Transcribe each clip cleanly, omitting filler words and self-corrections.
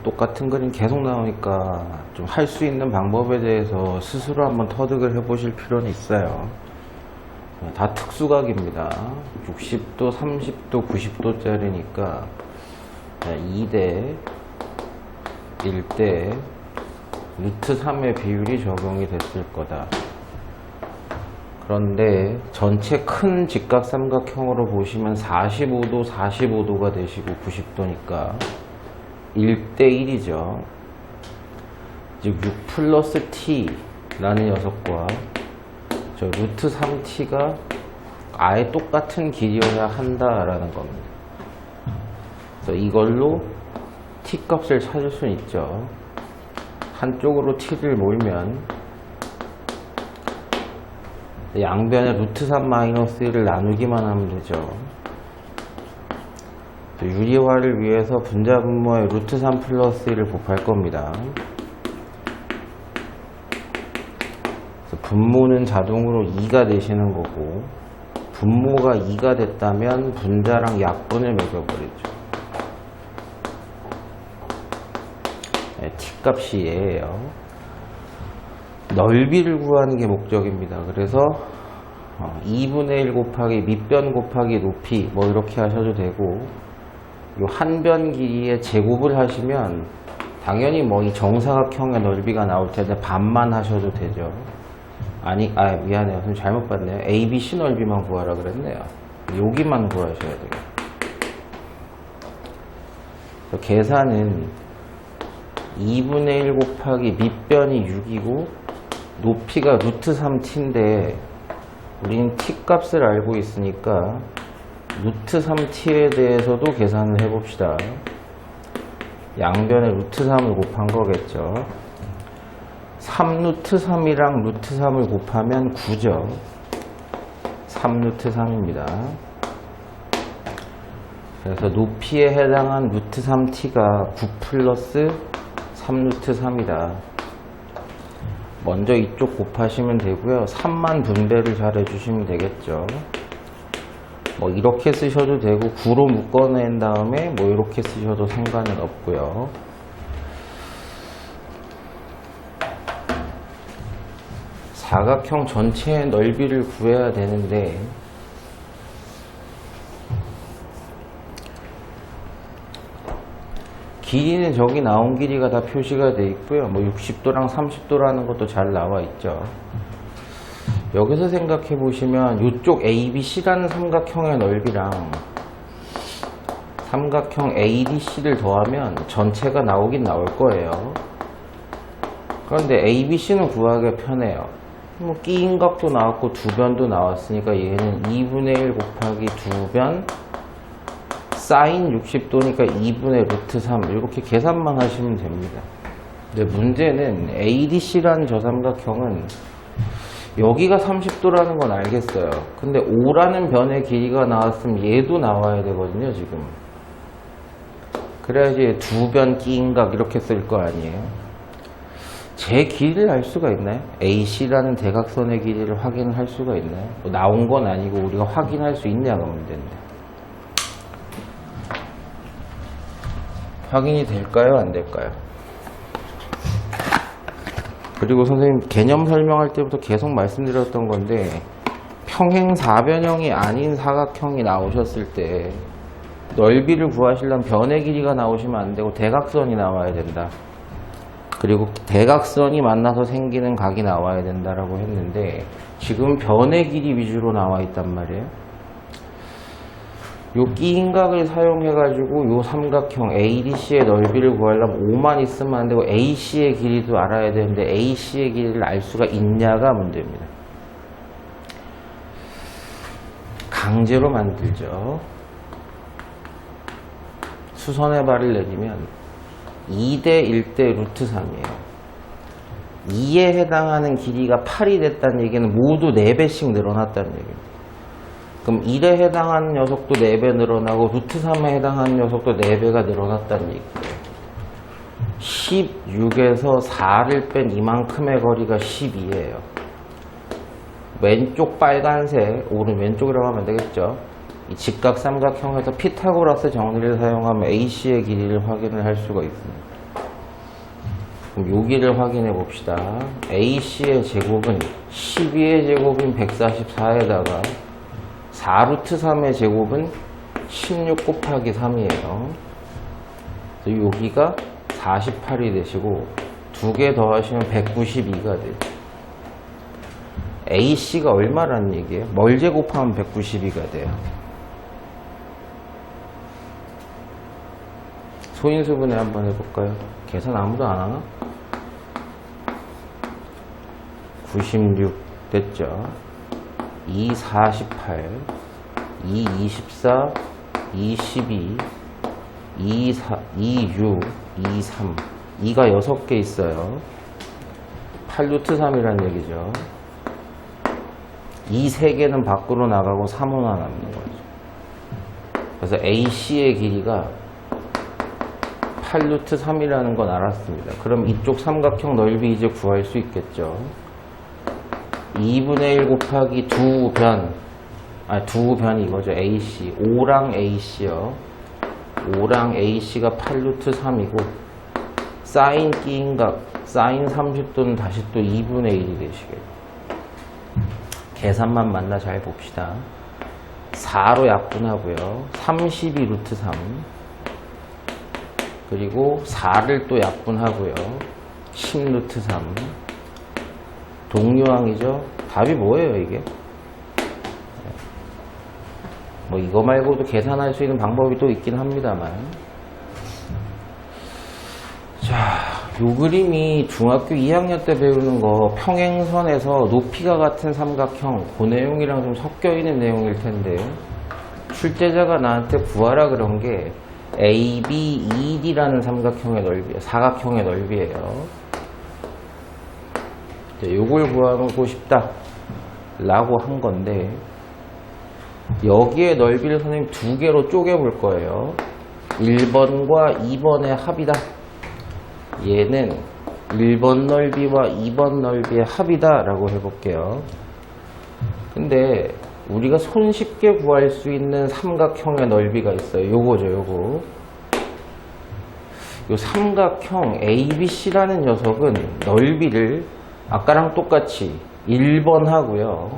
똑같은 그림 계속 나오니까 좀 할 수 있는 방법에 대해서 스스로 한번 터득을 해 보실 필요는 있어요. 다 특수각입니다. 60도, 30도, 90도짜리니까 2대 1대 루트 3의 비율이 적용이 됐을 거다. 그런데 전체 큰 직각 삼각형으로 보시면 45도, 45도가 되시고 90도니까 1대1이죠. 즉 6 플러스 t라는 녀석과 저 루트 3t가 아예 똑같은 길이어야 한다라는 겁니다. 그래서 이걸로 t 값을 찾을 수는 있죠. 한쪽으로 t를 몰면 양변에 루트 3 마이너스 1을 나누기만 하면 되죠. 유리화를 위해서 분자분모에 루트 3 플러스 1을 곱할 겁니다. 분모는 자동으로 2가 되시는 거고, 분모가 2가 됐다면 분자랑 약분을 매겨버리죠. t값이 얘예요. 넓이를 구하는 게 목적입니다. 그래서 2분의 1 곱하기 밑변 곱하기 높이 뭐 이렇게 하셔도 되고, 요 한 변 길이의 제곱을 하시면 당연히 뭐 이 정사각형의 넓이가 나올 텐데 반만 하셔도 되죠. 미안해요. 선생님 잘못 봤네요. ABC 넓이만 구하라 그랬네요. 여기만 구하셔야 돼요. 계산은 2분의 1 곱하기 밑변이 6이고 높이가 루트 3t인데 우리는 t값을 알고 있으니까 루트 3t에 대해서도 계산을 해봅시다. 양변에 루트 3을 곱한 거겠죠. 3루트 3이랑 루트 3을 곱하면 9죠. 3루트 3입니다. 그래서 높이에 해당한 루트 3t가 9 플러스 3루트 3이다. 먼저 이쪽 곱하시면 되고요. 3만 분배를 잘 해주시면 되겠죠. 뭐 이렇게 쓰셔도 되고 9로 묶어낸 다음에 뭐 이렇게 쓰셔도 상관은 없고요. 사각형 전체의 넓이를 구해야 되는데 길이는 저기 나온 길이가 다 표시가 되어 있고요. 뭐 60도랑 30도라는 것도 잘 나와 있죠. 여기서 생각해 보시면 이쪽 ABC라는 삼각형의 넓이랑 삼각형 ADC를 더하면 전체가 나오긴 나올 거예요. 그런데 ABC는 구하기가 편해요. 뭐 끼인 각도 나왔고 두 변도 나왔으니까 얘는 2분의 1 곱하기 두 변 사인 60도니까 2분의 루트 3 이렇게 계산만 하시면 됩니다. 근데 문제는 ADC라는 저 삼각형은 여기가 30도라는 건 알겠어요. 근데 5라는 변의 길이가 나왔으면 얘도 나와야 되거든요, 지금. 그래야지 두 변 끼인 각 이렇게 쓸 거 아니에요. 제 길이를 알 수가 있나요? AC라는 대각선의 길이를 확인할 수가 있나요? 뭐 나온 건 아니고 우리가 확인할 수 있냐가 문제인데. 확인이 될까요? 안 될까요? 그리고 선생님 개념 설명할 때부터 계속 말씀드렸던 건데 평행 사변형이 아닌 사각형이 나오셨을 때 넓이를 구하시려면 변의 길이가 나오시면 안 되고 대각선이 나와야 된다. 그리고 대각선이 만나서 생기는 각이 나와야 된다라고 했는데 지금 변의 길이 위주로 나와 있단 말이에요. 요 끼인 각을 사용해 가지고 요 삼각형 ADC의 넓이를 구하려면 5만 있으면 안 되고 AC의 길이도 알아야 되는데 AC의 길이를 알 수가 있냐가 문제입니다. 강제로 만들죠. 수선의 발을 내리면 2대 1대 루트 3이에요. 2에 해당하는 길이가 8이 됐다는 얘기는 모두 4배씩 늘어났다는 얘기입니다. 그럼 1에 해당하는 녀석도 4배 늘어나고 루트 3에 해당하는 녀석도 4배가 늘어났다는 얘기예요. 16에서 4를 뺀 이만큼의 거리가 12예요. 왼쪽 빨간색, 오른 왼쪽이라고 하면 되겠죠. 이 직각 삼각형에서 피타고라스 정리를 사용하면 AC의 길이를 확인을 할 수가 있습니다. 그럼 여기를 확인해 봅시다. AC의 제곱은 12의 제곱인 144에다가 4루트 3의 제곱은 16 곱하기 3이에요. 여기가 48이 되시고 두 개 더하시면 192가 돼요. AC가 얼마라는 얘기예요? 뭘 제곱하면 192가 돼요? 소인수분해 한번 해볼까요? 계산 아무도 안 하나? 96 됐죠? 2, 48, 2, 24, 2, 12, 2, 6, 2, 3. 2가 6개 있어요. 8루트 3이란 얘기죠. 이 3개는 밖으로 나가고 3호나 남는 거죠. 그래서 AC의 길이가 8루트 3이라는 건 알았습니다. 그럼 이쪽 삼각형 넓이 이제 구할 수 있겠죠. 2분의 1 곱하기 두 변이 이거죠. AC. 5랑 AC요. 5랑 AC가 8루트 3이고, 사인 끼인각, 사인 30도는 다시 또 2분의 1이 되시겠죠. 계산만 만나 잘 봅시다. 4로 약분하고요. 32 루트 3. 그리고 4를 또 약분하고요. 10 루트 3. 동류항이죠. 답이 뭐예요, 이게? 뭐 이거 말고도 계산할 수 있는 방법이 또 있긴 합니다만. 자, 요 그림이 중학교 2학년 때 배우는 거 평행선에서 높이가 같은 삼각형, 그 내용이랑 좀 섞여 있는 내용일 텐데, 출제자가 나한테 구하라 그런 게 ABED라는 삼각형의 넓이에요. 사각형의 넓이에요. 요걸 구하고 싶다 라고 한 건데, 여기에 넓이를 선생님 두 개로 쪼개 볼 거예요. 1번과 2번의 합이다. 얘는 1번 넓이와 2번 넓이의 합이다 라고 해볼게요. 근데 우리가 손쉽게 구할 수 있는 삼각형의 넓이가 있어요. 요거죠, 요거. 요 삼각형 ABC라는 녀석은 넓이를 아까랑 똑같이 1번 하고요.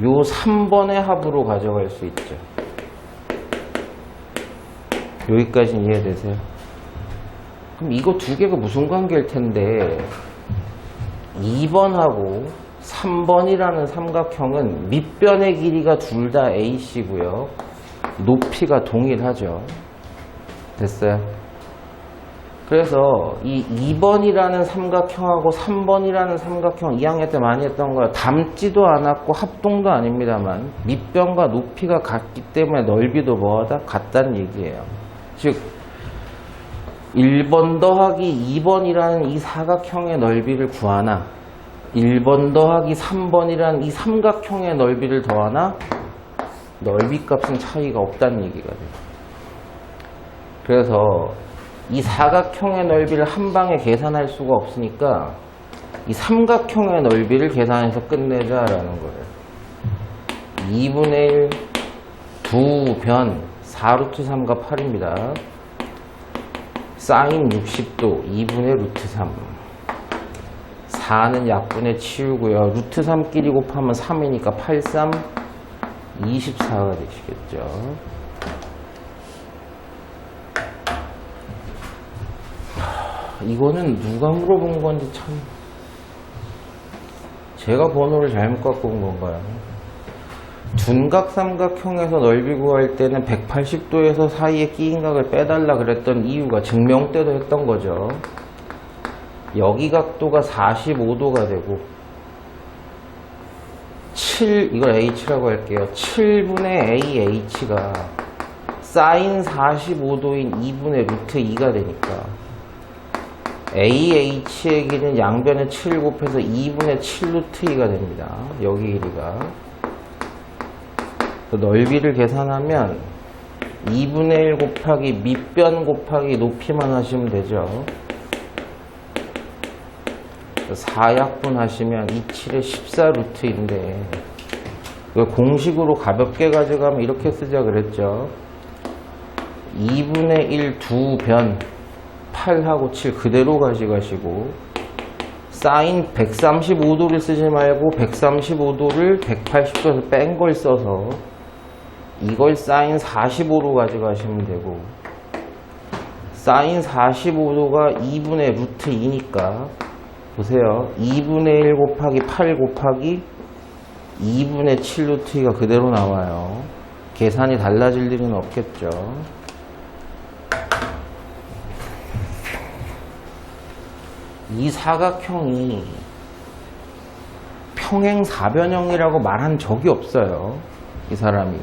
요 3번의 합으로 가져갈 수 있죠. 여기까지는 이해되세요? 그럼 이거 두 개가 무슨 관계일 텐데, 2번하고 3번이라는 삼각형은 밑변의 길이가 둘 다 AC고요. 높이가 동일하죠. 됐어요? 그래서 이 2번이라는 삼각형하고 3번이라는 삼각형 2학년 때 많이 했던 거예요. 닮지도 않았고 합동도 아닙니다만 밑변과 높이가 같기 때문에 넓이도 뭐하다? 같다는 얘기예요. 즉 1번 더하기 2번이라는 이 사각형의 넓이를 구하나 1번 더하기 3번이라는 이 삼각형의 넓이를 더하나 넓이 값은 차이가 없다는 얘기가 돼요. 그래서 이 사각형의 넓이를 한 방에 계산할 수가 없으니까 이 삼각형의 넓이를 계산해서 끝내자라는 거예요. 2분의 1 두 변 4루트 3과 8입니다. 사인 60도 2분의 루트 3. 4는 약분에 치우고요. 루트 3끼리 곱하면 3이니까 8, 3, 24가 되시겠죠. 이거는 누가 물어본 건지 참, 제가 번호를 잘못 갖고 온 건가요? 둔각 삼각형에서 넓이 구할 때는 180도에서 사이에 끼인 각을 빼달라 그랬던 이유가 증명 때도 했던 거죠. 여기 각도가 45도가 되고 이걸 H라고 할게요. 7분의 AH가 사인 45도인 2분의 루트 2가 되니까 AH의 길이는 양변에 7 곱해서 2분의 7 루트 2가 됩니다. 여기 길이가. 넓이를 계산하면 2분의 1 곱하기 밑변 곱하기 높이만 하시면 되죠. 4약분 하시면 2, 7에 14 루트인데 공식으로 가볍게 가져가면 이렇게 쓰자 그랬죠. 2분의 1 두 변 8하고 7 그대로 가져가시고 사인 135도를 쓰지 말고 135도를 180도에서 뺀 걸 써서 이걸 사인 45로 가져가시면 되고 사인 45도가 2분의 루트 2니까 보세요. 2분의 1 곱하기 8 곱하기 2분의 7 루트 2가 그대로 나와요. 계산이 달라질 일은 없겠죠. 이 사각형이 평행사변형이라고 말한 적이 없어요. 이 사람이.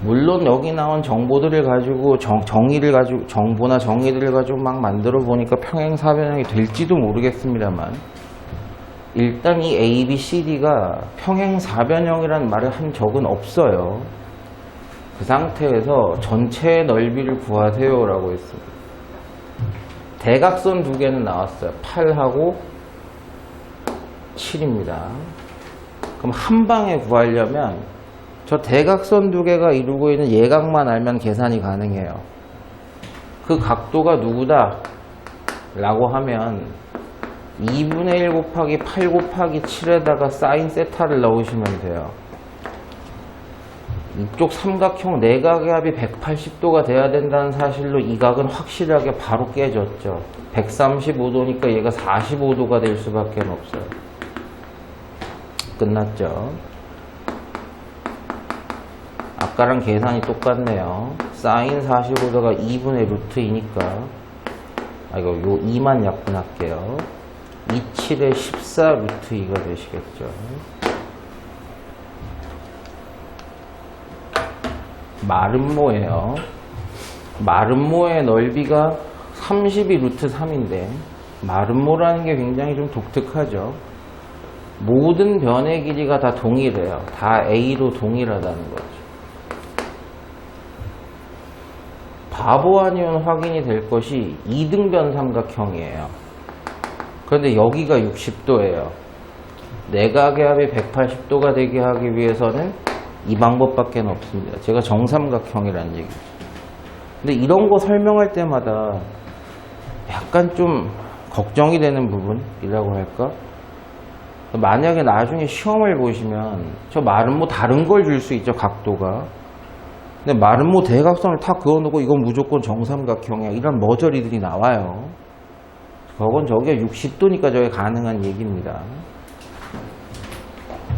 물론 여기 나온 정보들을 가지고 정보나 정의들을 가지고 막 만들어 보니까 평행사변형이 될지도 모르겠습니다만 일단 이 A, B, C, D가 평행사변형이라는 말을 한 적은 없어요. 그 상태에서 전체의 넓이를 구하세요 라고 했습니다. 대각선 두 개는 나왔어요. 8하고 7입니다. 그럼 한 방에 구하려면 저 대각선 두 개가 이루고 있는 예각만 알면 계산이 가능해요. 그 각도가 누구다? 라고 하면 2분의 1 곱하기 8 곱하기 7에다가 사인 세타를 넣으시면 돼요. 이쪽 삼각형 내각의 합이 180도가 돼야 된다는 사실로 이 각은 확실하게 바로 깨졌죠. 135도니까 얘가 45도가 될 수밖에 없어요. 끝났죠. 아까랑 계산이 똑같네요. 사인 45도가 2분의 루트 2니까 이거 요 2만 약분할게요. 27에 14 루트 2가 되시겠죠. 마름모예요. 마름모의 넓이가 32 루트 3인데 마름모라는 게 굉장히 좀 독특하죠. 모든 변의 길이가 다 동일해요. 다 A로 동일하다는 거죠. 바보 아니면 확인이 될 것이 2등변 삼각형이에요. 그런데 여기가 60도예요. 내각의 합이 180도가 되게 하기 위해서는 이 방법밖에 없습니다. 제가 정삼각형이라는 얘기죠. 근데 이런 거 설명할 때마다 약간 좀 걱정이 되는 부분이라고 할까? 만약에 나중에 시험을 보시면 저 마름모 다른 걸 줄 수 있죠, 각도가. 근데 마름모 대각선을 다 그어놓고 이건 무조건 정삼각형이야, 이런 머저리들이 나와요. 그건 저게 60도니까 저게 가능한 얘기입니다.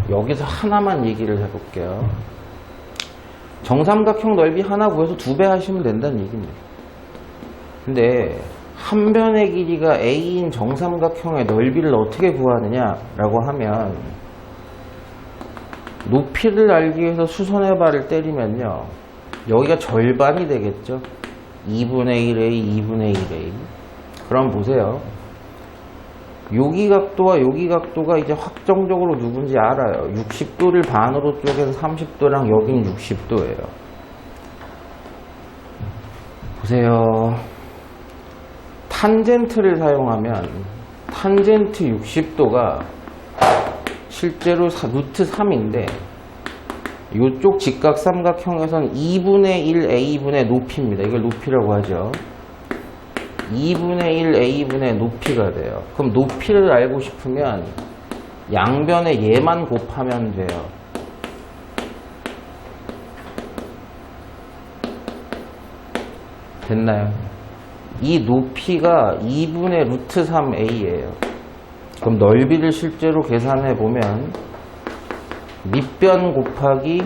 여기서 하나만 얘기를 해볼게요. 정삼각형 넓이 하나 구해서 2배 하시면 된다는 얘기입니다. 근데 한 변의 길이가 A인 정삼각형의 넓이를 어떻게 구하느냐라고 하면 높이를 알기 위해서 수선의 발을 때리면요. 여기가 절반이 되겠죠. 2분의 1A, 2분의 1A. 그럼 보세요. 여기 각도와 여기 각도가 이제 확정적으로 누군지 알아요. 60도를 반으로 쪼개서 30도랑 여기는 60도예요. 보세요. 탄젠트를 사용하면 탄젠트 60도가 실제로 루트 3인데 이쪽 직각 삼각형에서는 2분의 1 A분의 높이입니다. 이걸 높이라고 하죠. 2분의 1 A분의 높이가 돼요. 그럼 높이를 알고 싶으면 양변에 얘만 곱하면 돼요. 됐나요? 이 높이가 2분의 루트 3A예요. 그럼 넓이를 실제로 계산해 보면 밑변 곱하기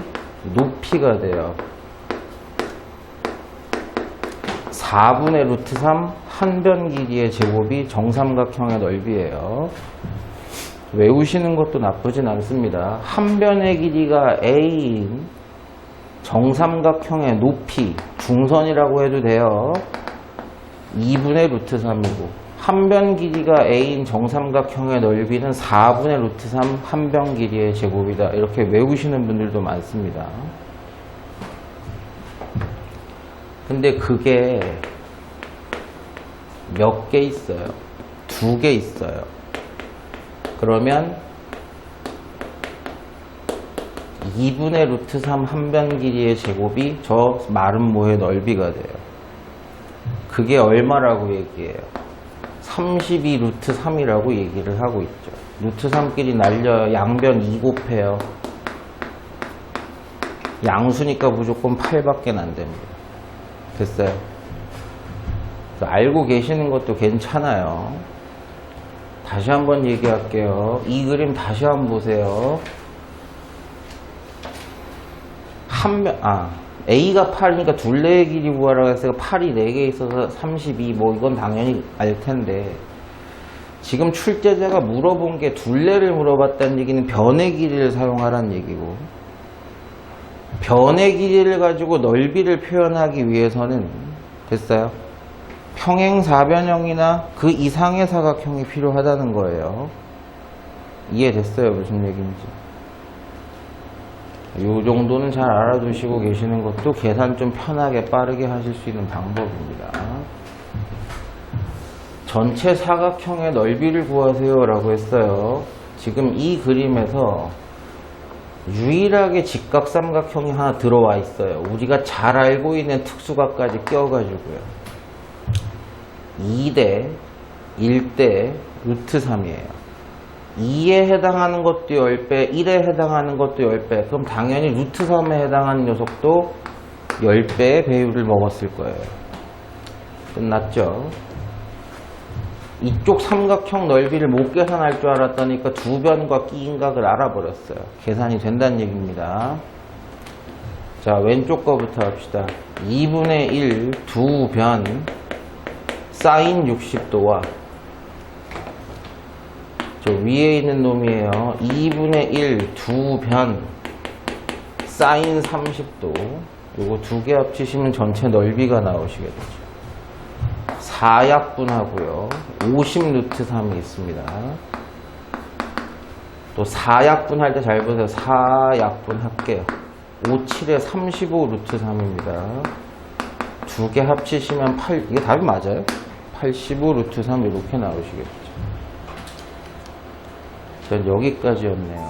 높이가 돼요. 4분의 루트 3 한 변 길이의 제곱이 정삼각형의 넓이에요. 외우시는 것도 나쁘진 않습니다. 한 변의 길이가 A인 정삼각형의 높이, 중선이라고 해도 돼요. 2분의 루트 3이고 한 변 길이가 A인 정삼각형의 넓이는 4분의 루트 3 한 변 길이의 제곱이다. 이렇게 외우시는 분들도 많습니다. 근데 그게 몇 개 있어요? 2개 있어요. 그러면 2분의 루트 3 한 변 길이의 제곱이 저 마름모의 넓이가 돼요. 그게 얼마라고 얘기해요? 32 루트 3이라고 얘기를 하고 있죠. 루트 3끼리 날려요. 양변 2 곱해요. 양수니까 무조건 8밖에 안 됩니다. 됐어요? 알고 계시는 것도 괜찮아요. 다시 한번 얘기할게요. 이 그림 다시 한번 보세요. A가 8이니까 둘레의 길이 구하라고 했어요. 8이 4개 있어서 32, 뭐 이건 당연히 알 텐데, 지금 출제자가 물어본 게 둘레를 물어봤다는 얘기는 변의 길이를 사용하라는 얘기고, 변의 길이를 가지고 넓이를 표현하기 위해서는, 됐어요? 평행 사변형이나 그 이상의 사각형이 필요하다는 거예요. 이해됐어요? 무슨 얘기인지. 이 정도는 잘 알아두시고 계시는 것도 계산 좀 편하게 빠르게 하실 수 있는 방법입니다. 전체 사각형의 넓이를 구하세요 라고 했어요. 지금 이 그림에서 유일하게 직각삼각형이 하나 들어와 있어요. 우리가 잘 알고 있는 특수각까지 껴가지고요. 2대 1대 루트 3이에요. 2에 해당하는 것도 10배, 1에 해당하는 것도 10배. 그럼 당연히 루트 3에 해당하는 녀석도 10배의 배율을 먹었을 거예요. 끝났죠? 이쪽 삼각형 넓이를 못 계산할 줄 알았다니까 두 변과 끼인 각을 알아버렸어요. 계산이 된다는 얘기입니다. 자, 왼쪽 거부터 합시다. 2분의 1 두 변 사인 60도와 저 위에 있는 놈이에요. 2분의 1 두 변 사인 30도. 요거 두 개 합치시면 전체 넓이가 나오시게 되죠. 4약분하고요. 50 루트 3이 있습니다. 또 4약분 할 때 잘 보세요. 4약분 할게요. 5, 7에 35 루트 3입니다. 두 개 합치시면 8, 이게 답이 맞아요? 85 루트 3 이렇게 나오시겠죠. 전 여기까지였네요.